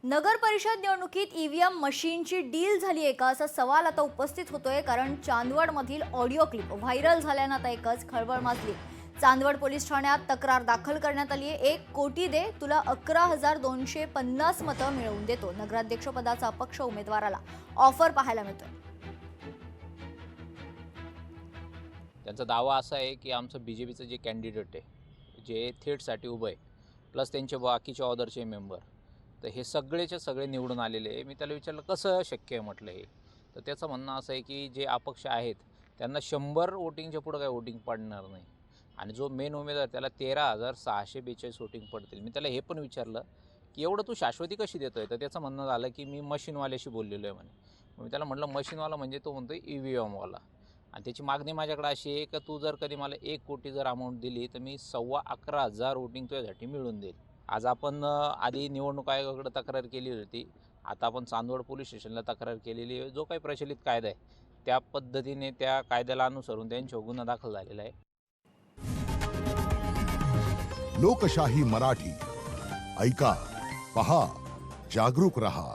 नगर परिषद निवडणुकीत ईव्हीएम मशीनची डील झाली आहे का असा सवाल आता उपस्थित होतोय, कारण चांदवडमधील ऑडिओ क्लिप व्हायरल झाल्यानं आता एकच खळबळ माजली। चांदवड पोलीस ठाण्यात तक्रार दाखल करण्यात आली आहे। 1 कोटी दे, तुला 11,250 मतं मिळवून देतो, नगराध्यक्ष पदाचा अपक्ष उमेदवाराला ऑफर पाहायला मिळतोय। त्यांचा दावा असा आहे की आमचं बीजेपीचं जे कॅन्डिडेट आहे, जे थेटसाठी उभं आहे, प्लस त्यांचे बाकीचे ऑदरचे मेंबर, तर हे सगळेचे सगळे निवडून आलेले आहे। मी त्याला विचारलं कसं शक्य आहे म्हटलं हे, तर त्याचं म्हणणं असं आहे की जे अपक्ष आहेत त्यांना 100 वोटिंगच्या पुढं काही वोटिंग पडणार नाही, आणि जो मेन उमेदवार त्याला 13,642 वोटिंग पडतील। मी त्याला हे पण विचारलं की एवढं तू शाश्वती कशी देतोय, तर त्याचं म्हणणं झालं की मी मशीनवाल्याशी बोललेलो आहे म्हणे। मी त्याला म्हटलं मशीनवाला म्हणजे तो म्हणतो EVM वाला, आणि त्याची मागणी माझ्याकडे अशी आहे की तू जर कधी मला 1 कोटी जर अमाऊंट दिली तर मी 11,15,000 वोटिंग तुझ्यासाठी मिळवून देईल। आज आपण आधी निवडणूक आयोगाकडे तक्रार केली होती, आता आपण चांदवड पोलीस स्टेशनला तक्रार केलेली आहे। जो काही प्रचलित कायदा आहे त्या पद्धतीने त्या कायद्याला अनुसरून त्यांच्यावर गुन्हा दाखल झालेला आहे। लोकशाही मराठी ऐका, पहा, जागरूक रहा।